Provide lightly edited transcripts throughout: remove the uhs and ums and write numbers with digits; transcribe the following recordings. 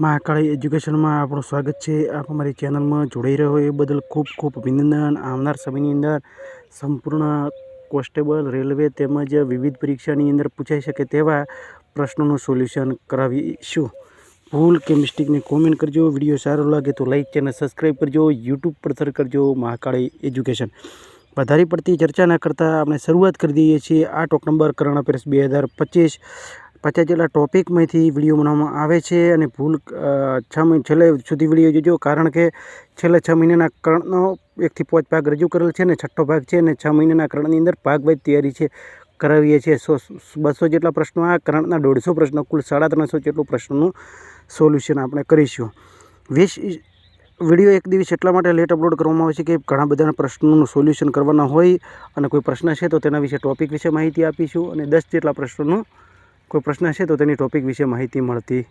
મહાકાળી એજ્યુકેશનમાં આપણું સ્વાગત છે। આપ અમારી ચેનલમાં જોડાઈ રહ્યો એ બદલ ખૂબ ખૂબ અભિનંદન। આવનાર સમયની અંદર સંપૂર્ણ કોન્સ્ટેબલ, રેલવે તેમજ વિવિધ પરીક્ષાની અંદર પૂછાઈ શકે તેવા પ્રશ્નોનું સોલ્યુશન કરાવીશું। ભૂલ કે મિસ્ટેકને કોમેન્ટ કરજો। વિડીયો સારો લાગે તો લાઈક, ચેનલ સબસ્ક્રાઈબ કરજો। યુટ્યુબ પર સર્ચ કરજો મહાકાળી એજ્યુકેશન। વધારે પડતી ચર્ચા ન કરતાં આપણે શરૂઆત કરી દઈએ છીએ। આ ટોક નંબર કરંટ અફેર્સ 2025 50 જેટલા ટોપિકમાંથી વિડીયો બનાવવામાં આવે છે અને ભૂલ છેલ્લે સુધી વિડીયો જોજો, કારણ કે છેલ્લે 6 મહિનાના કરંટનો 1 થી 5 ભાગ રજૂ કરેલ છે અને 6ઠ્ઠો ભાગ છે અને 6 મહિનાના કરંટની અંદર ભાગવાઇઝ તૈયારી છે કરાવીએ છીએ। 200 જેટલા પ્રશ્નો આ કરંટના 150 પ્રશ્નો, કુલ 350 જેટલું પ્રશ્નોનું સોલ્યુશન આપણે કરીશું। વિડીયો એક દિવસ એટલા માટે લેટ અપલોડ કરવામાં આવે છે કે ઘણા બધા પ્રશ્નોનું સોલ્યુશન કરવાના હોય અને કોઈ પ્રશ્ન છે તો તેના વિશે ટોપિક વિશે માહિતી આપીશું અને 10 જેટલા પ્રશ્નોનું કોઈ પ્રશ્ન છે તો તેની ટોપિક વિશે માહિતી મળતી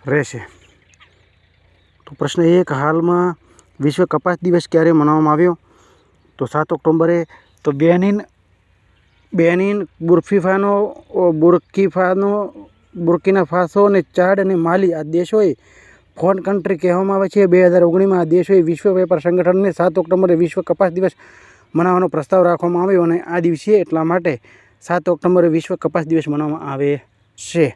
રહેશે। તો પ્રશ્ન 1, હાલમાં વિશ્વ કપાસ દિવસ ક્યારે મનાવવામાં આવ્યો? તો 7 ઓક્ટોબરે। તો બેનિન, બુર્કિના ફાસો અને ચાડ અને માલી આ દેશોએ ફોન કન્ટ્રી કહેવામાં આવે છે। 2019માં આ દેશોએ વિશ્વ વેપાર સંગઠનને 7 ઓક્ટોબરે વિશ્વ કપાસ દિવસ મનાવવાનો પ્રસ્તાવ રાખવામાં આવ્યો અને આ દિવસે એટલા માટે 7 ઓક્ટોબરે વિશ્વ કપાસ દિવસ મનાવવામાં આવે છે।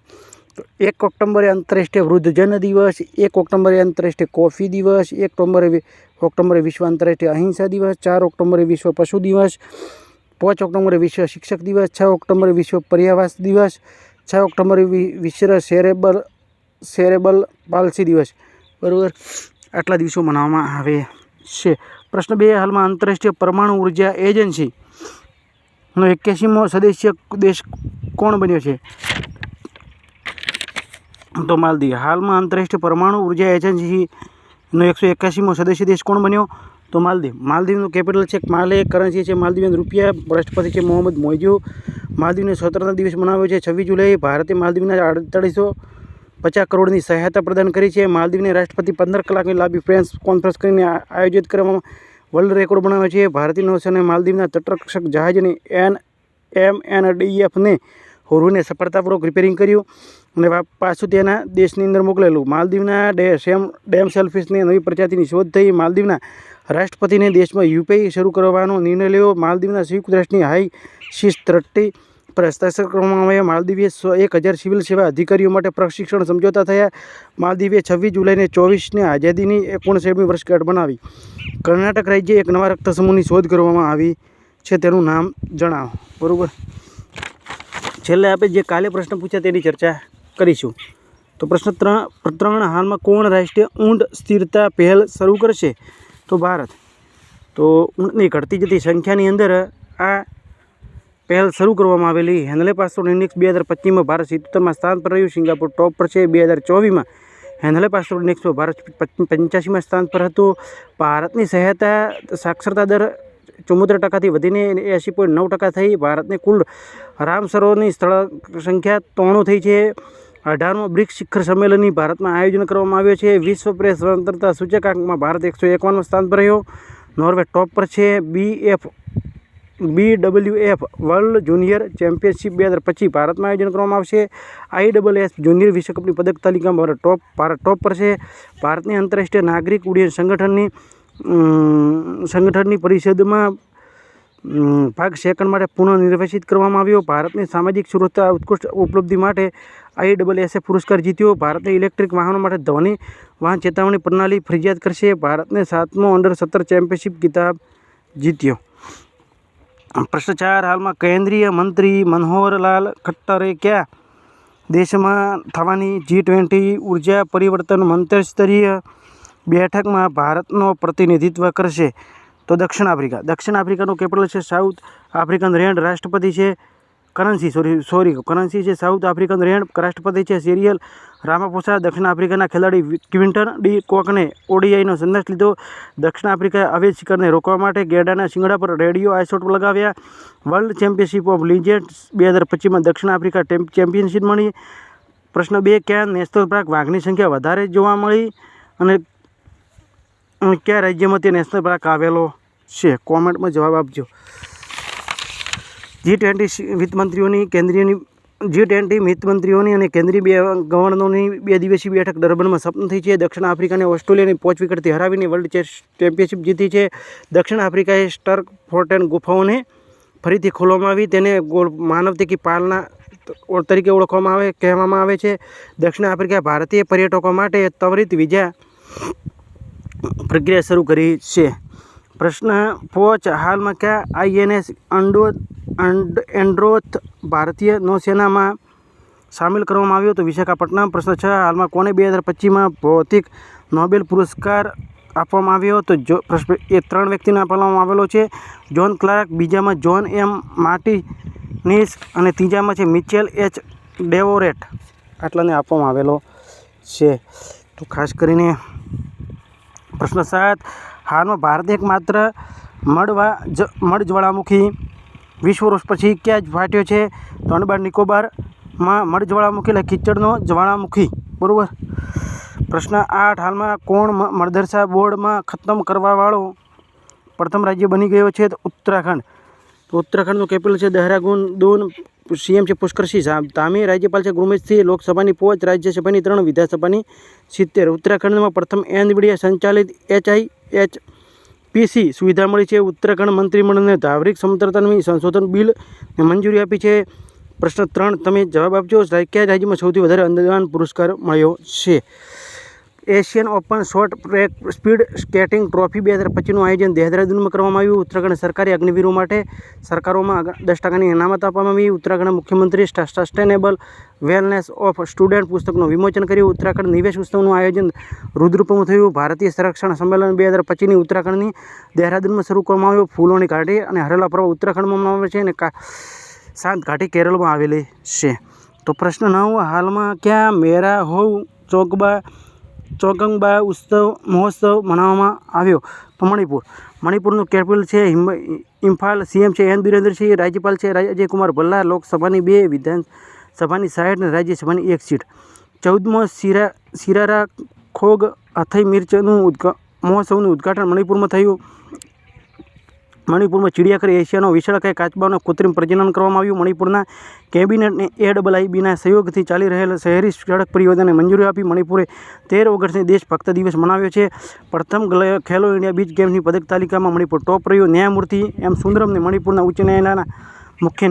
તો 1 ઓક્ટોબરે આંતરરાષ્ટ્રીય વૃદ્ધજન દિવસ, 1 ઓક્ટોબરે આંતરરાષ્ટ્રીય કોફી દિવસ, 1 ઓક્ટોબરે વિશ્વ આંતરરાષ્ટ્રીય અહિંસા દિવસ, 4 ઓક્ટોબરે વિશ્વ પશુ દિવસ, 5 ઓક્ટોબરે વિશ્વ શિક્ષક દિવસ, 6 ઓક્ટોબરે વિશ્વ પર્યાવાસ દિવસ, 6 ઓક્ટોબરે વિશ્વ સેરેબલ પાલ્સી દિવસ, બરાબર। આટલા દિવસો મનાવવામાં આવે છે। પ્રશ્ન 2, હાલમાં આંતરરાષ્ટ્રીય પરમાણુ ઉર્જા એજન્સી નો 81મો સદસ્ય દેશ કોણ બન્યો છે? તો માલદીવ। હાલમાં આંતરરાષ્ટ્રીય પરમાણુ ઉર્જા એજન્સીનો 181મો સદસ્ય દેશ કોણ બન્યો? તો માલદીવ। માલદીવનું કેપિટલ છે માલે, કરન્સી છે માલદીવિયન રૂપિયા, રાષ્ટ્રપતિ છે મોહમ્મદ મોઇઝુ। માલદીવને સ્વતંત્રતા દિવસ મનાવ્યો છે 26 જુલાઈ। ભારતે માલદીવના 4850 કરોડની સહાયતા પ્રદાન કરી છે। માલદીવને રાષ્ટ્રપતિ 15 કલાકની લાંબી પ્રેસ કોન્ફરન્સ કરીને આયોજિત કરવામાં વર્લ્ડ રેકોર્ડ બનાવ્યો છે। ભારતીય નૌસેનાએ માલદીવના તટરક્ષક જહાજની MNDF-ને હોરુને સફળતાપૂર્વક રિપેરિંગ કર્યું અને પાછું તેના દેશની અંદર મોકલેલું। માલદીવના ડેમ સેલફિશની નવી પ્રજાતિની શોધ થઈ। માલદીવના રાષ્ટ્રપતિને દેશમાં UPI શરૂ કરવાનો નિર્ણય લેવો। માલદીવના સંયુક્ત રાષ્ટ્રની હાઈ સીસ ટ્રસ્ટી પર હસ્તાક્ષર કરવામાં આવ્યા। માલદીવે 1000 સિવિલ સેવા અધિકારીઓ માટે પ્રશિક્ષણ સમજોતા થયા। માલદીવે 26 જુલાઈને 24ને આઝાદીની 69મી વર્ષગાંઠ બનાવી। કર્ણાટક રાજ્ય એક નવા રક્ત સમૂહની શોધ કરવામાં આવી છે, તેનું નામ જણાવો, બરાબર। છેલ્લે આપણે જે કાલે પ્રશ્ન પૂછ્યા તેની ચર્ચા કરીશું। તો પ્રશ્ન 3, હાલમાં કોણ રાષ્ટ્રીય ઊંટ સ્થિરતા પહેલ શરૂ કરશે? તો ભારત। તો ઊંટની ઘટતી જતી સંખ્યાની અંદર આ પહેલ શરૂ કરવામાં આવેલી। હેન્ડલે પાસપોર્ટ ઇન્ડેક્સ 2025માં ભારત 77માં સ્થાન પર રહ્યું। સિંગાપુર ટોપ પર છે। 2024માં હેન્ડલે પાસપોર્ટ ઇન્ડેક્સમાં ભારત 85માં સ્થાન પર હતું। ભારતની સાક્ષરતા દર 74%થી વધીને 80.9% થઈ। ભારતને કુલ રામસરોવરની સ્થળ સંખ્યા 93 થઈ છે। 18મો બ્રિક્સ શિખર સંમેલનની ભારતમાં આયોજન કરવામાં આવ્યો છે। વિશ્વ પ્રેસ સ્વતંત્રતા સૂચકાંકમાં ભારત 151માં સ્થાન પર રહ્યો। નોર્વે ટોપ પર છે। BWF વર્લ્ડ જુનિયર ચેમ્પિયનશિપ 2025 ભારતમાં આયોજન કરવામાં આવશે। ISS જુનિયર વિશ્વકપની પદક તાલિકામાં ભારત ટોપ પર છે। ભારતની આંતરરાષ્ટ્રીય નાગરિક ઉડ્ડયન સંગઠનની પરિષદમાં ભાગ સેકન્ડ માટે પુનઃનિર્વાચિત કરવામાં આવ્યો। ભારતની સામાજિક સુરક્ષા ઉત્કૃષ્ટ ઉપલબ્ધિ માટે ISS પુરસ્કાર જીત્યો। ભારતને ઇલેક્ટ્રિક વાહનો માટે ધ્વનિ વાહન ચેતવણી પ્રણાલી ફરજિયાત કરશે। ભારતને 7મો અંડર-17 ચેમ્પિયનશિપ ખિતાબ જીત્યો। પ્રશ્ન 4, હાલમાં કેન્દ્રીય મંત્રી મનોહરલાલ ખટ્ટરે કયા દેશમાં થવાની G20 ઉર્જા પરિવર્તન મંત્રીસ્તરીય બેઠકમાં ભારતનો પ્રતિનિધિત્વ કરશે? તો દક્ષિણ આફ્રિકા। દક્ષિણ આફ્રિકાનું કેપિટલ છે સાઉથ આફ્રિકન રેન્ડ, રાષ્ટ્રપતિ છે કરન્સી છે સાઉથ આફ્રિકન રેન્ડ, રાષ્ટ્રપતિ છે સિરિયલ રામાફોસા। દક્ષિણ આફ્રિકાના ખેલાડી ક્વિન્ટન ડી કોકને ODIનો સંન્યાસ લીધો। દક્ષિણ આફ્રિકાએ અવૈધ શિકારને રોકવા માટે ગેંડાના શિંગડા પર રેડિયો આઇસોટોપ લગાવ્યા। વર્લ્ડ ચેમ્પિયનશિપ ઓફ લીજેન્ડ્સ 2025માં દક્ષિણ આફ્રિકા ચેમ્પિયનશિપ મળી। પ્રશ્ન 2, ક્યાં નેશનલ પાર્ક વાઘની સંખ્યા વધારે જોવા મળી અને કયા રાજ્યમાં તે નેશનલ પાર્ક આવેલો છે? કોમેન્ટમાં જવાબ આપજો। G20 વિત્ત મંત્રીઓની કેન્દ્રીય G20 મિત્રમંત્રીઓની અને કેન્દ્રીય ગવર્નરોની 2 દિવસીય બેઠક ડર્બનમાં સંપન્ન થઈ છે. દક્ષિણ આફ્રિકાને ઓસ્ટ્રેલિયાની 5 વિકેટથી હરાવીને વર્લ્ડ ચેસ ચેમ્પિયનશિપ જીતી છે. દક્ષિણ આફ્રિકાએ સ્ટર્કફોર્ટેન ગુફાઓને ફરીથી ખોલવામાં આવી. તેને માનવતેકી પાલના તરીકે કહેવામાં આવે છે. દક્ષિણ આફ્રિકા ભારતીય પર્યટકો માટે ત્વરિત વિઝા પ્રક્રિયા શરૂ કરી છે. પ્રશ્ન 5 હાલમાં કયા INS એન્ડ્રોથ ભારતીય નૌસેનામાં સામેલ કરવામાં આવ્યો? તો વિશાખાપટ્ટનમ. પ્રશ્ન 6 હાલમાં કોને 2025માં ભૌતિક નોબેલ પુરસ્કાર આપવામાં આવ્યો? તો એ 3 વ્યક્તિને આપવામાં આવેલો છે. જ્હોન ક્લાર્ક, બીજામાં જ્હોન M માર્ટિનિસ અને ત્રીજામાં છે મિચેલ H ડેવોરેટ. આટલાને આપવામાં આવેલો છે. તો ખાસ કરીને પ્રશ્ન 7 હાલમાં ભારત એકમાત્ર મળ જ્વાળામુખી 20 વર્ષ પછી ક્યાં જ ફાટ્યો છે? તો અંડમાન નિકોબારમાં મળ જ્વાળામુખી એટલે કિચડનો જ્વાળામુખી. બરાબર. પ્રશ્ન 8 હાલમાં કોણ મદરસા બોર્ડમાં ખતમ કરવાવાળો પ્રથમ રાજ્ય બની ગયો છે? તો ઉત્તરાખંડ. તો ઉત્તરાખંડનું કેપિટલ છે દહેરાદૂન. CM છે પુષ્કરસિંહ ધામી. રાજ્યપાલ છે ગુરમીતસિંહ. લોકસભાની 5, રાજ્યસભાની 3, વિધાનસભાની 70. ઉત્તરાખંડમાં પ્રથમ NVIDIA સંચાલિત HIPC સુવિધા મળી છે. ઉત્તરાખંડ મંત્રીમંડળને ધાર્મિક સમગ્રતાની સંશોધન બિલને મંજૂરી આપી છે. પ્રશ્ન 3 તમે જવાબ આપજો. કયા રાજ્યમાં સૌથી વધારે અંદાજન પુરસ્કાર મળ્યો છે? Asian Open short track speed skating trophy 2025નું આયોજન દહેરાદૂનમાં કરવામાં આવ્યું. ઉત્તરાખંડ સરકારી અગ્નિવીરો માટે સરકારોમાં 10% અનામત આપવામાં આવી. ઉત્તરાખંડ મુખ્યમંત્રી સસ્ટેનેબલ વેલનેસ ઓફ સ્ટુડન્ટ પુસ્તકનું વિમોચન કર્યું. ઉત્તરાખંડ નિવેશ ઉત્સવનું આયોજન રુદ્રપુરમાં થયું. ભારતીય સંરક્ષણ સંમેલન 2025ની ઉત્તરાખંડની દહેરાદૂનમાં શરૂ કરવામાં આવ્યું. ફૂલોની ઘાટી અને હરેલા પર્વ ઉત્તરાખંડમાં મનાવે છે અને શાંત ઘાટી કેરળમાં આવેલી છે. તો પ્રશ્ન 9 હાલમાં ક્યાં મેરા હોવ ચોગંગબા મહોત્સવ મનાવવામાં આવ્યો? તો મણિપુર. મણિપુરનું કેપિટલ છે ઇમ્ફાલ. CM છે N બિરેન્દ્રસિંહ. રાજ્યપાલ છે અજય કુમાર ભલ્લા. લોકસભાની 2, વિધાનસભાની 60 અને રાજ્યસભાની 1 સીટ. 14મો સિરારા ખોગ અથઈ મિર્ચનું મહોત્સવનું ઉદ્ઘાટન મણિપુરમાં થયું. મણિપુરમાં ચિડિયાઘર એશિયાનો વિશાળકાય કાચબાઓનું કૃત્રિમ પ્રજનન કરવામાં આવ્યું. મણિપુરના કેબિનેટને AIIBના સહયોગથી ચાલી રહેલ શહેરી સડક પરિયોજનાને મંજૂરી આપી. મણિપુરે 13 ઓગસ્ટને દેશભક્ત દિવસ મનાવ્યો છે. પ્રથમ ખેલો ઇન્ડિયા બીચ ગેમ્સની પદક તાલિકામાં મણિપુર ટોપ રહ્યું. ન્યાયમૂર્તિ M સુંદરમને મણિપુરના ઉચ્ચ ન્યાયાલયના મુખ્ય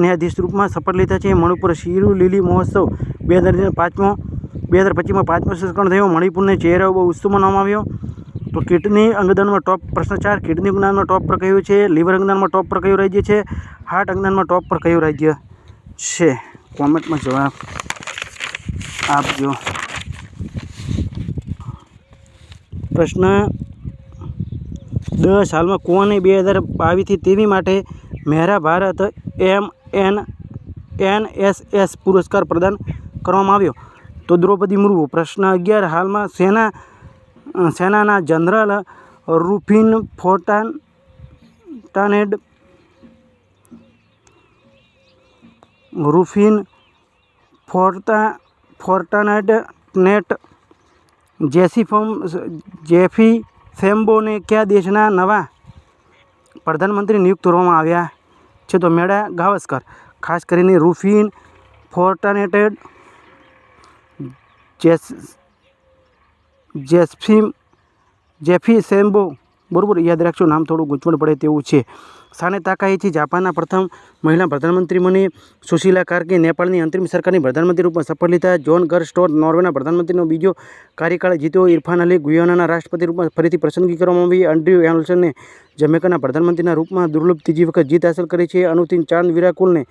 ન્યાયાધીશ રૂપમાં શપથ લીધા છે. મણિપુર શિરુ લીલી મહોત્સવ 2025માં 5મો સંસ્કરણ થયો. મણિપુરને ચહેરા ઉત્સવ મનાવવામાં આવ્યો. તો કિડની અંગદાનમાં ટોપ. પ્રશ્ન 4 કિડની અંગદાનમાં ટોપ પર કયું છે? લીવર અંગદાનમાં ટોપ પર કયું રાજ્ય છે? હાર્ટ અંગદાનમાં ટોપ પર કયું રાજ્ય છે? કોમેન્ટમાં જવાબ આપજો. પ્રશ્ન 10 હાલમાં કોને 2022થી 23 માટે મેરા ભારત NSS પુરસ્કાર પ્રદાન કરવામાં આવ્યો? તો દ્રૌપદી મુર્મુ. પ્રશ્ન 11 હાલમાં સેનાના જનરલ રૂફિન ફોર્ટાનેટ જેફી ફેમ્બોને કયા દેશના નવા પ્રધાનમંત્રી નિયુક્ત કરવામાં આવ્યા છે? તો મેડા ગાવસ્કર. ખાસ કરીને રૂફિન ફોર્ટાનેટ જેફી સેમ્બો. બરાબર, યાદ રાખજો, નામ થોડું ગૂંચવણ પડે તેવું છે. સાને તાકાઈચી જાપાનના પ્રથમ મહિલા પ્રધાનમંત્રી બની. સુશીલા કાર્કે નેપાળની અંતરિમ સરકારની પ્રધાનમંત્રી રૂપમાં શપથ લીધા. જોન ગરસ્ટોટ નોર્વેના પ્રધાનમંત્રીનો બીજો કાર્યકાળ જીત્યો. ઇરફાન અલી ગુયાનાના રાષ્ટ્રપતિ રૂપમાં ફરીથી પસંદગી કરવામાં આવી. એન્ડ્રયુ એન્ડરસને જમૈકાના પ્રધાનમંત્રીના રૂપમાં દુર્લભ ત્રીજી વખત જીત હાંસલ કરી છે. અનુતિન ચાંદ વિરાકુલને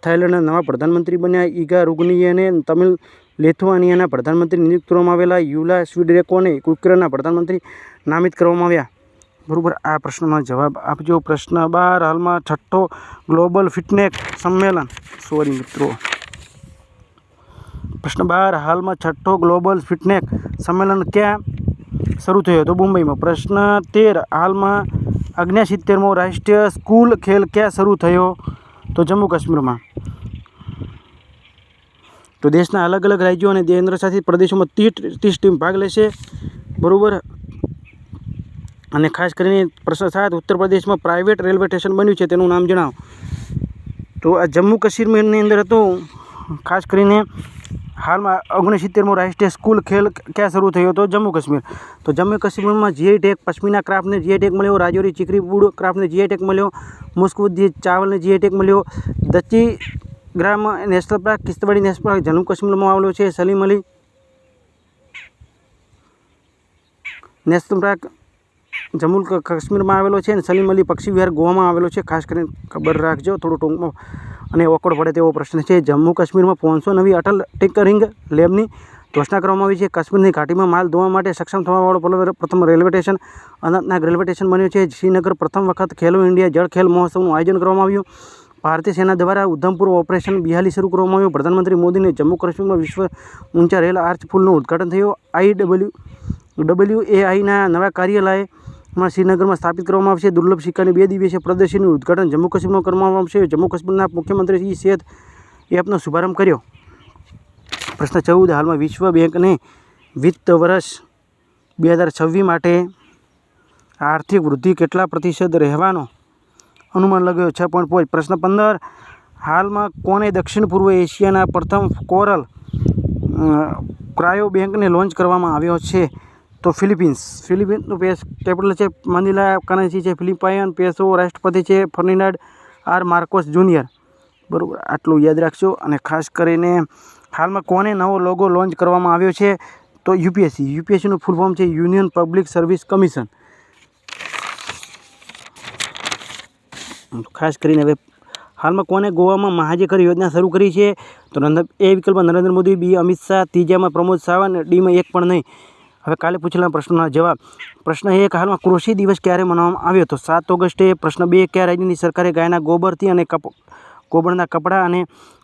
થાઇલેન્ડના નવા પ્રધાનમંત્રી બન્યા. ઈગા રૂગનીયને તમિલ લિથુઆનિયાના પ્રધાનમંત્રી નિયુક્ત કરવામાં આવેલા. યુલા સ્વીડરેકોને યુક્રેનના પ્રધાનમંત્રી નામિત કરવામાં આવ્યા. બરાબર, આ પ્રશ્નનો જવાબ આપજો. પ્રશ્ન 12 હાલમાં 6ઠ્ઠો ગ્લોબલ ફિટનેસ સંમેલન. પ્રશ્ન 12 હાલમાં 6ઠ્ઠો ગ્લોબલ ફિટનેસ સંમેલન ક્યાં શરૂ થયો? તો મુંબઈમાં. પ્રશ્ન 13 હાલમાં 69મો રાષ્ટ્રીય સ્કૂલ ખેલ ક્યાં શરૂ થયો? તો જમ્મુ કાશ્મીરમાં. તો દેશના અલગ અલગ રાજ્યો અને કેન્દ્રશાસિત પ્રદેશોમાં 30 ટીમ ભાગ લેશે. બરાબર. અને ખાસ કરીને પ્રશ્ન 7 ઉત્તર પ્રદેશમાં પ્રાઇવેટ રેલવે સ્ટેશન બન્યું છે તેનું નામ જણાવો. તો આ જમ્મુ કાશ્મીરની અંદર હતું. ખાસ કરીને હાલમાં 69મો રાષ્ટ્રીય સ્કૂલ ખેલ ક્યાં શરૂ થયો હતો? જમ્મુ કાશ્મીર. તો જમ્મુ કાશ્મીરમાં જીઆઈ ટેગ, પશ્મિના ક્રાફ્ટને જીઆઈ ટેગ મળ્યો, રાજૌરી ચીકરી વુડ ક્રાફ્ટને જીઆઈ ટેગ મળ્યો, મુસ્કુદી ચાવલને જીઆઈ ટેગ મળ્યો, Dachigam national park, Kishtwari national park Jammu કાશ્મીરમાં આવેલો છે, સલીમ અલી નેશનલ પાર્ક જમ્મુ કાશ્મીરમાં આવેલો છે, અને સલીમ અલી પક્ષી વિહાર ગોવામાં આવેલો છે. ખાસ કરીને ખબર રાખજો, થોડું ટૂંકમાં અને ઓકળ પડે તેવો પ્રશ્ન છે. જમ્મુ કાશ્મીરમાં 509મી અટલ ટિંકરિંગ લેબની ઘોષણા કરવામાં આવી છે. કાશ્મીરની ઘાટીમાં માલ ધોવા માટે સક્ષમ થવાવાળો પ્રથમ railway station Anantnag railway station બન્યું છે. શ્રીનગર પ્રથમ વખત ખેલો ઇન્ડિયા જળ ખેલ મહોત્સવનું આયોજન કરવામાં આવ્યું. ભારતીય સેના દ્વારા ઉધમપુર ઓપરેશન બિહાલી શરૂ કરવામાં આવ્યું. પ્રધાનમંત્રી મોદીને જમ્મુ કાશ્મીરમાં વિશ્વ ઊંચા રેલ આર્ચ પુલનું ઉદ્ઘાટન થયું. IWAIના નવા કાર્યાલયમાં શ્રીનગરમાં સ્થાપિત કરવામાં આવશે. દુર્લભ સિક્કાની 2 દિવસીય પ્રદર્શનનું ઉદ્ઘાટન જમ્મુ કાશ્મીરમાં કરવામાં આવશે. જમ્મુ કાશ્મીરના મુખ્યમંત્રી સેહત એપનો શુભારંભ કર્યો. પ્રશ્ન 14. હાલમાં વિશ્વ બેંકને વિત્ત વર્ષ 2026 માટે આર્થિક વૃદ્ધિ કેટલા પ્રતિશત રહેવાનો અનુમાન લગાવ્યો? 6.5. પ્રશ્ન 15. હાલમાં કોને દક્ષિણ પૂર્વ એશિયાના પ્રથમ કોરલ ક્રાયો બેંકને લોન્ચ કરવામાં આવ્યો છે? તો ફિલિપિન્સનું કેપિટલ છે મનીલા, કરન્સી છે ફિલિપાઇન પેસો, રાષ્ટ્રપતિ છે ફર્ડિનાન્ડ આર માર્કોસ જુનિયર. બરાબર, આટલું યાદ રાખજો. અને ખાસ કરીને હાલમાં કોને નવો લોગો લોન્ચ કરવામાં આવ્યો છે? તો યુપીએસસીનું ફૂલ ફોર્મ છે યુનિયન પબ્લિક સર્વિસ કમિશન. ખાસ કરીને હવે હાલમાં કોને ગોવામાં મહાજેકર યોજના શરૂ કરી છે? તો એ વિકલ્પમાં નરેન્દ્ર મોદી, બી અમિત શાહ, ત્રીજામાં પ્રમોદ સાવંત, ડીમાં એક પણ નહીં. હવે કાલે પૂછેલા પ્રશ્નોના જવાબ. પ્રશ્ન 1. હાલમાં કૃષિ દિવસ ક્યારે મનાવવામાં આવ્યો? તો 7 ઓગસ્ટે. પ્રશ્ન 2. કયા રાજ્યની સરકારે ગાયના ગોબરથી અને ગોબરના કપડાં અને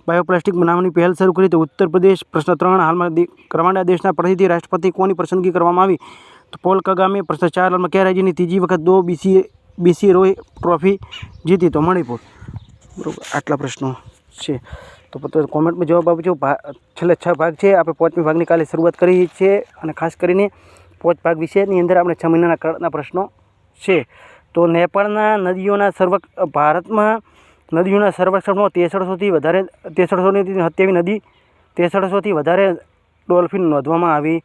બાયોપ્લાસ્ટિક બનાવવાની પહેલ શરૂ કરી? તો ઉત્તર પ્રદેશ. પ્રશ્ન 3. હાલમાં રવાંડા દેશના પ્રતિનિધિ રાષ્ટ્રપતિ કોની પસંદગી કરવામાં આવી? તો પોલ કગામે. પ્રશ્ન 4. હાલમાં કયા રાજ્યની ત્રીજી વખત BC રોય ટ્રોફી જીતી? તો મણિપુર. બરાબર, આટલા પ્રશ્નો છે. તો કોમેન્ટમાં જવાબ આપજો. છેલ્લે 6 ભાગ છે. આપણે 5મી ભાગની કાલે શરૂઆત કરી છે, અને ખાસ કરીને 5 ભાગ વિશેની અંદર આપણે 6 મહિનાના કાળના પ્રશ્નો છે. તો નેપાળના ભારતમાં નદીઓના સર્વેક્ષણમાં 6300થી વધારે ડોલ્ફિન નોંધવામાં આવી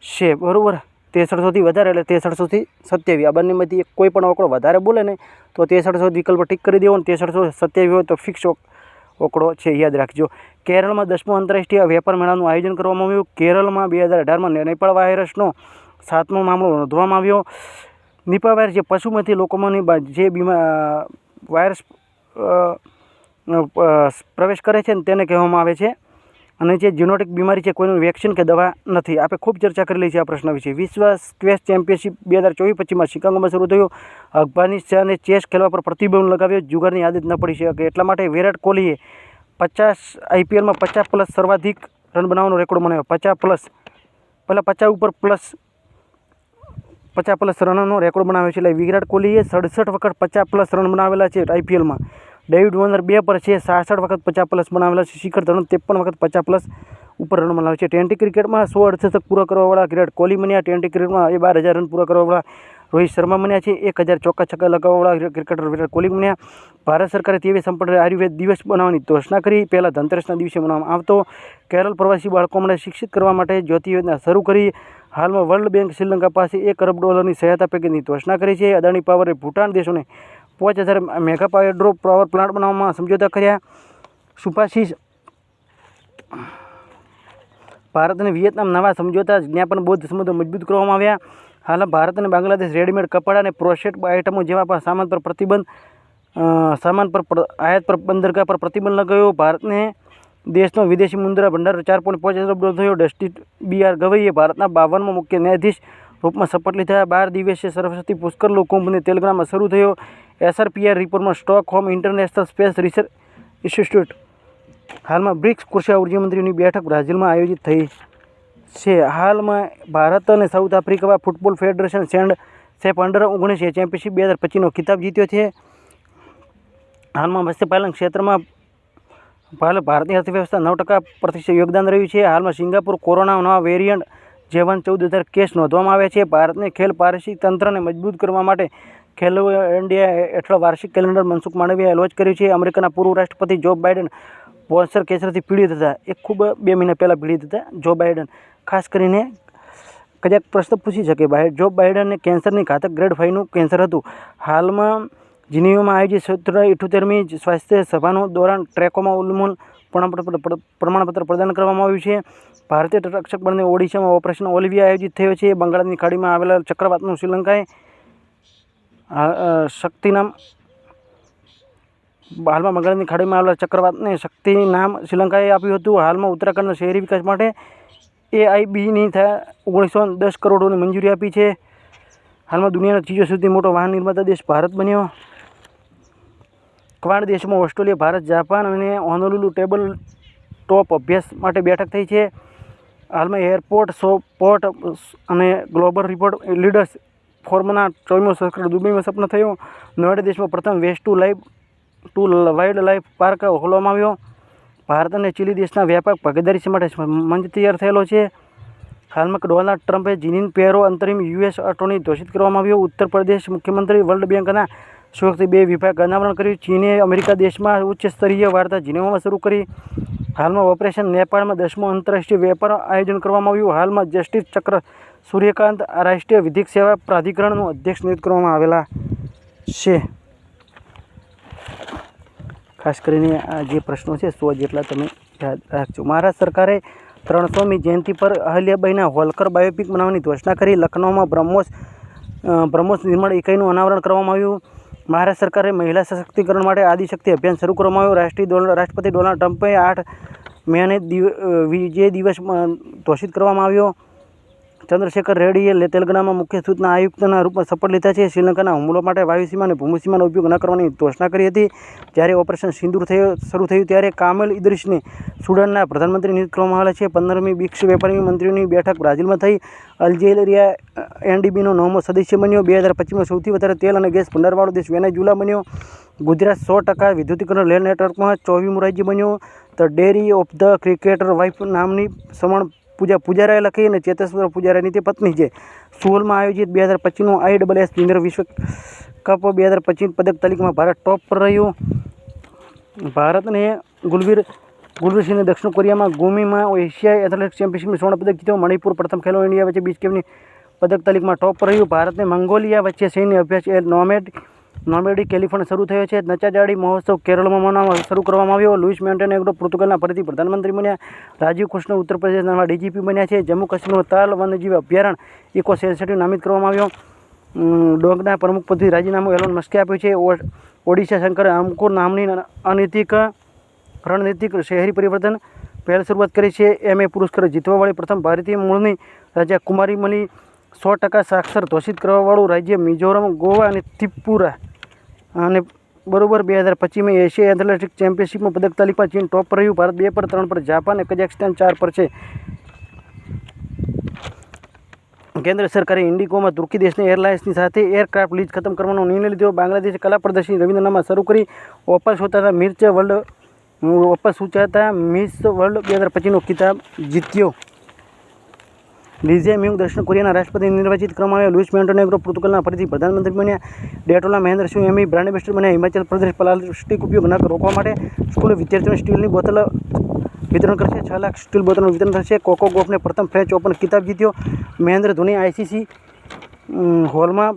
છે. બરાબર, 6300થી વધારે એટલે 6327. આ બંનેમાંથી કોઈ પણ આંકડો વધારે બોલે ને તો 6300 વિકલ્પ ટીક કરી દેવો, અને 6327 હોય તો ફિક્સ આંકડો છે, યાદ રાખજો. કેરળમાં 10મો આંતરરાષ્ટ્રીય વેપાર મેળાનું આયોજન કરવામાં આવ્યું. કેરળમાં 2018માં નિપાહ વાયરસનો 7મો મામલો નોંધવામાં આવ્યો. નિપાહ વાયરસ જે પશુમાંથી લોકોમાંની જે વાયરસ પ્રવેશ કરે છે ને તેને કહેવામાં આવે છે. અને જે જીનોટિક બીમારી છે, કોઈનું વેક્સિન કે દવા નથી. આપણે ખૂબ ચર્ચા કરેલી છે આ પ્રશ્ન વિશે. વિશ્વ સ્ક્વેશ ચેમ્પિયનશિપ 2024-25માં શિકાગોમાં શરૂ થયો. અફઘાનિસ્તાને ચેસ ખેલવા પર પ્રતિબંધ લગાવ્યો. જુગારની આદત ન પડી શકે એટલા માટે. વિરાટ કોહલીએ 50 IPLમાં 50+ સર્વાધિક રન બનાવવાનો રેકોર્ડ બનાવ્યો. 50+, પહેલાં 50 ઉપર પ્લસ 50+ રનનો રેકોર્ડ બનાવ્યો છે. એટલે વિરાટ કોહલીએ 67 વખત 50+ રન બનાવેલા છે IPLમાં. ડેવિડ વોર્નર 2 પર છે, 66 વખત 50+ બનાવેલા છે. શિખર ધવન 53 વખત 50+ ઉપર રન બનાવે છે. ટી ક્રિકેટમાં 100 અર્ધશતક પૂરા કરવાવાળા વિરાટ કોહલી બન્યા. ટી ક્રિકેટમાં 12,000 રન પૂરા કરવાવાળા રોહિત શર્મા બન્યા છે. 1000 ચોક્કા છક્કા લગાવવાવાળા ક્રિકેટર વિરાટ કોહલી બન્યા. ભારત સરકારે 23 સંપર્ક આયુર્વેદ દિવસ બનાવવાની ઘોષણા કરી. પહેલાં ધનતેરસના દિવસે મનાવવામાં આવતો. કેરળ પ્રવાસી બાળકો માટે શિક્ષિત કરવા માટે જ્યોતિ યોજના શરૂ કરી. હાલમાં વર્લ્ડ બેંક શ્રીલંકા પાસે $1 અરબ સહાયતા પેકેજની ઘોષણા કરી છે. અદાણી પાવરે ભૂટાન દેશોને 5000 મેગા હાઇડ્રો પાવર પ્લાન્ટ બનાવવામાં સમજૂતા કર્યા. સુભાષિસ ભારત અને વિયેતનામ નવા સમજૂતા જ્ઞાપન બૌદ્ધ સંબંધો મજબૂત કરવામાં આવ્યા. હાલ ભારત અને બાંગ્લાદેશ રેડીમેડ કપડાં અને પ્રોસેસ્ડ આઇટમો જેવા સામાન પર આયાત પર બંદરગાહ પર પ્રતિબંધ લગાવ્યો. ભારતને દેશનો વિદેશી મુદ્રા ભંડાર 4.5 અરબ થયો. જસ્ટિસ BR ગવઈએ ભારતના 52મા મુખ્ય ન્યાયાધીશ રૂપમાં શપથ લીધા. 12 દિવસીય સરસ્વતી પુષ્કર કુંભને તેલંગાણામાં શરૂ થયો. SRPR રિપોર્ટમાં Stockholm international space research institute. હાલમાં બ્રિક્સ કૃષિ ઉર્જા મંત્રીઓની બેઠક બ્રાઝિલમાં આયોજિત થઈ છે. હાલમાં ભારત અને South Africa football federation SAFF under 19 championship 2025નો ખિતાબ જીત્યો છે. હાલમાં મત્સ્યપાલન ક્ષેત્રમાં ભારતની અર્થવ્યવસ્થા 9% યોગદાન રહ્યું છે. હાલમાં સિંગાપુર કોરોના નવા વેરિયન્ટ જેવન 14,000 કેસ નોંધવામાં આવ્યા છે. ભારતને ખેલ પારસી તંત્રને મજબૂત કરવા માટે ખેલો ઇન્ડિયા હેઠળ વાર્ષિક કેલેન્ડર મનસુખ માંડવીયાએ લોન્ચ કર્યું છે. અમેરિકાના પૂર્વ રાષ્ટ્રપતિ જો બાઇડન કેન્સર કેન્સરથી પીડિત હતા. ખૂબ 2 મહિના પહેલાં પીડિત હતા જો બાઇડન. ખાસ કરીને કદાચ પ્રશ્ન પૂછી શકે, જો બાઇડનને કેન્સરની ઘાતક ગ્રેડ 5નું કેન્સર હતું. હાલમાં જીનીવામાં આયોજિત 78મી સ્વાસ્થ્ય સભાનો દોરાન ટ્રેકોમાં ઉન્મૂલન પ્રમાણપત્ર પ્રદાન કરવામાં આવ્યું છે. ભારતીય તટરક્ષક બળને ઓડિશામાં ઓપરેશન ઓલિવિયા આયોજિત થયો છે. બંગાળની ખાડીમાં આવેલા ચક્રવાતનું શ્રીલંકાએ શક્તિ નામ હાલમાં બંગાળની ખાડીમાં આવેલા ચક્રવાતને શક્તિ નામ શ્રીલંકાએ આપ્યું હતું. હાલમાં ઉત્તરાખંડના શહેરી વિકાસ માટે AIBની 1910 કરોડની મંજૂરી આપી છે. હાલમાં દુનિયાનો ત્રીજો સૌથી મોટો વાહન નિર્માતા દેશ ભારત બન્યો. ક્વાડ દેશમાં ઓસ્ટ્રેલિયા, ભારત, જાપાન અને હોનોલુલુ ટેબલ ટોપ અભ્યાસ માટે બેઠક થઈ છે. હાલમાં એરપોર્ટ પોર્ટ અને ગ્લોબલ રિપોર્ટ લીડર્સ ફોરમના 24મો સંસ્કરણ દુબઈમાં સપના થયો. નોએડા દેશમાં પ્રથમ waste to wildlife park ખોલવામાં આવ્યો. ભારત અને ચીલી દેશના વ્યાપક ભાગીદારી માટે મંચ તૈયાર થયેલો છે. હાલમાં ડોનાલ્ડ ટ્રમ્પે જીનિન પેરો અંતરિમ US એટર્ની ઘોષિત કરવામાં આવ્યો. ઉત્તર પ્રદેશ મુખ્યમંત્રી વર્લ્ડ બેંકના સહયોગથી 2 વિભાગ અનાવરણ કર્યું. ચીને અમેરિકા દેશમાં ઉચ્ચ સ્તરીય વાર્તા જીનેવામાં શરૂ કરી. હાલમાં ઓપરેશન નેપાળમાં 10મો આંતરરાષ્ટ્રીય વેપાર આયોજન કરવામાં આવ્યું. હાલમાં જસ્ટિસ ચક્ર સૂર્યકાંત રાષ્ટ્રીય વિધિક સેવા પ્રાધિકરણનું અધ્યક્ષ નિયુક્ત કરવામાં આવેલા છે. ખાસ કરીને આ જે પ્રશ્નો છે 100 જેટલા તમે યાદ રાખજો. મહારાષ્ટ્ર સરકારે 300મી જયંતિ પર અહલ્યાબાઈના હોલકર બાયોપિક બનાવવાની ઘોષણા કરી. લખનૌમાં બ્રહ્મોસ નિર્માણ ઇકાઈનું અનાવરણ કરવામાં આવ્યું. મહારાષ્ટ્ર સરકારે મહિલા સશક્તિકરણ માટે આદિશક્તિ અભિયાન શરૂ કરવામાં આવ્યું. રાષ્ટ્રપતિ ડોનાલ્ડ ટ્રમ્પે 8 મેને વિજય દિવસ ઘોષિત કરવામાં આવ્યો. ચંદ્રશેખર રેડ્ડીએ તેલંગાણામાં મુખ્ય સૂચના આયુક્તના રૂપમાં શપથ લીધા છે. શ્રીલંકાના હુમલો માટે વાયુસીમા અને ભૂમિસીમાનો ઉપયોગ ન કરવાની ઘોષણા કરી હતી. જ્યારે ઓપરેશન સિંદૂર શરૂ થયું ત્યારે કામેલ ઇદ્રીસને સુડાનના પ્રધાનમંત્રી નિયુક્ત કરવામાં આવેલા છે. 15મી બ્રિક્સ વેપારી મંત્રીઓની બેઠક બ્રાઝિલમાં થઈ. અલ્જેરિયા NDBનો 9મો સદસ્ય બન્યો. 2025માં સૌથી વધારે તેલ અને ગેસ ભંડારવાળો દેશ વેનેઝુએલા બન્યો. ગુજરાત 100% વિદ્યુતીકરણ રેલ નેટવર્કમાં 24મું રાજ્ય બન્યું. The dairy of the cricketer wife નામની સમણ પૂજારાએ લખી અને ચેતેશ્વર પૂજારાની તે પત્ની છે. સુઓલમાં આયોજિત 2025નું ISS જુનિયર વિશ્વ કપ 2025 પદક તાલિકામાં ભારત ટોપ પર રહ્યું. ભારતને ગુલવીરસિંહને દક્ષિણ કોરિયામાં ગુમીમાં એશિયાઈ એથ્લેટિક્સ ચેમ્પિયનશિપમાં સ્વર્ણ પદક જીત્યો. મણિપુર પ્રથમ ખેલો ઇન્ડિયા વચ્ચે બીચકેપની પદક તાલિકામાં ટોપ પર રહ્યું. ભારતને મંગોલિયા વચ્ચે સૈન્ય અભ્યાસ નોમેડિક કેલિફોર્નિયા શરૂ થયો છે. નચાજાડી મહોત્સવ કેરળમાં મનાવવા શરૂ કરવામાં આવ્યો. લુઇસ મોન્ટેનેગ્રો પોર્તુગલના ફરીથી પ્રધાનમંત્રી બન્યા. રાજીવ કૃષ્ણ ઉત્તર પ્રદેશના DGP બન્યા છે. જમ્મુ કાશ્મીરનો તાલ વન્યજીવ અભયારણ્ય ઇકો સેન્સિટિવ નામિત કરવામાં આવ્યો. ડોગના પ્રમુખ પદથી રાજીનામું એલોન મસ્કે આપ્યું છે. ઓડિશા શંકરે અંકુર નામની રણનીતિક શહેરી પરિવર્તન પહેલ શરૂઆત કરી છે. MA પુરસ્કાર જીતવાવાળી પ્રથમ ભારતીય મૂળની રાજા કુમારી મલી. 100% સાક્ષર ઘોષિત કરવાવાળું રાજ્ય મિઝોરમ, ગોવા અને ત્રિપુરા. અને 2025માં એશિયા એથ્લેટિક્સ ચેમ્પિયનશિપમાં પદક તાલિકામાં ચીન ટોપ પર રહ્યું. ભારત 2 પર, 3 પર જાપાન અને કઝાકસ્તાન 4 પર છે. કેન્દ્ર સરકારે ઇન્ડિગોમાં તુર્કી દેશની એરલાઇન્સની સાથે એરક્રાફ્ટ લીઝ ખતમ કરવાનો નિર્ણય લીધો. બાંગ્લાદેશે કલા પ્રદર્શની રવિન્દ્રનામાં શરૂ કરી. ઓપલ સુચાતા મિસ વર્લ્ડ 2025નો ખિતાબ જીત્યો. લીઝે મ્યુંગ દક્ષિણ કોરિયાના રાષ્ટ્રપતિ નિર્વાચિત કરવામાં આવ્યા. લુઇસ મોન્ટેનેગ્રો પોર્તુગલના ફરીથી પ્રધાનમંત્રી બન્યા. ડેટોલા મહેન્દ્રસિંહ ME બ્રાન્ડ એમ્બેસેડર બન્યા. હિમાચલ પ્રદેશ પ્લાસ્ટિક ઉપયોગ ન રોકવા માટે સ્કૂલે વિદ્યાર્થીઓને સ્ટીલની બોટલ વિતરણ કરશે. 6 લાખ સ્ટીલ બોટલનું વિતરણ થશે. કોકો ગોફને પ્રથમ ફ્રેન્ચ ઓપન ખિતાબ જીત્યો. મહેન્દ્ર ધોની ICC હોલમાં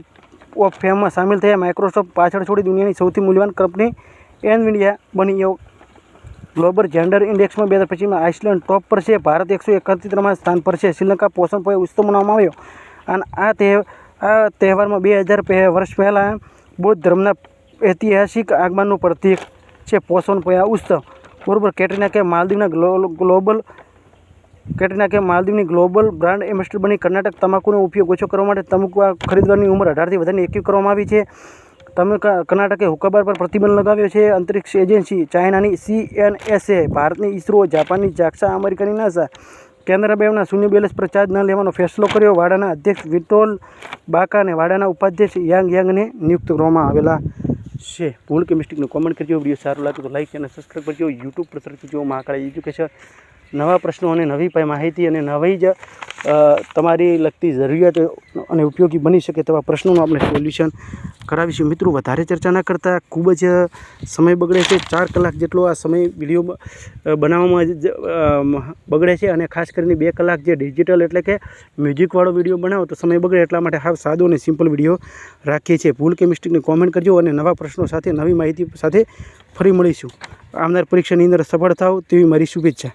ઓફ ફેમમાં સામેલ થયા. માઇક્રોસોફ્ટ પાછળ છોડી દુનિયાની સૌથી મૂલ્યવાન કંપની NVIDIA બની. ગ્લોબલ જેન્ડર ઇન્ડેક્સમાં 2025માં આઇસલેન્ડ ટોપ પર છે. ભારત 131માં સ્થાન પર છે. શ્રીલંકા પોષણ પોયા ઉત્સવ મનાવવામાં આવ્યો. અને આ તહેવારમાં 2000 વર્ષ પહેલાં બૌદ્ધ ધર્મના ઐતિહાસિક આગમનનું પ્રતીક છે પોષણ પોયા ઉત્સવ. બરોબર. કેટરીના કે માલદીવની ગ્લોબલ બ્રાન્ડ એમ્બેસેડર બની. કર્ણાટક તમાકુનો ઉપયોગ ઓછો કરવા માટે તમાકુ ખરીદવાની ઉંમર 18થી વધારીને 21 કરવામાં આવી છે. કર્ણાટકે હુક્કાબાર પર પ્રતિબંધ લગાવ્યો છે. અંતરિક્ષ એજન્સી ચાઇનાની CNSA, ભારતની ISRO, જાપાનની JAXA, અમેરિકાની NASA કેન્દ્ર બેવના શૂન્ય બેલેન્સ પર ચાર્જ ન લેવાનો ફેસલો કર્યો. વાડાના અધ્યક્ષ વિટોલ બાકા અને વાડાના ઉપાધ્યક્ષ યાંગને નિયુક્ત કરવામાં આવેલા છે. ભૂલ કે મિસ્ટેકનું કોમેન્ટ કરજો. વિડીયો સારો લાગે તો લાઈક અને સબસ્ક્રાઈબ કરજો. યુટ્યુબ પર સર્ચ કરજો મહાકાળી એજ્યુકેશન. નવા પ્રશ્નો અને નવી માહિતી અને નવી જ તમારી લગતી જરૂરિયાતો અને ઉપયોગી બની શકે તેવા પ્રશ્નોનું આપણે સોલ્યુશન કરાવીશું. મિત્રો, વધારે ચર્ચા ન કરતાં, ખૂબ જ સમય બગડે છે. 4 કલાક જેટલો આ સમય વિડીયો બનાવવામાં બગડે છે અને ખાસ કરીને 2 કલાક જે ડિજિટલ એટલે કે મ્યુઝિકવાળો વિડીયો બનાવો તો સમય બગડે, એટલા માટે હાવ સાદો અને સિમ્પલ વિડીયો રાખીએ છીએ. ભૂલ કે મિસ્ટેકની કોમેન્ટ કરજો અને નવા પ્રશ્નો સાથે નવી માહિતી સાથે ફરી મળીશું. આવનાર પરીક્ષાની અંદર સફળ થાવ તેવી મારી શુભેચ્છા.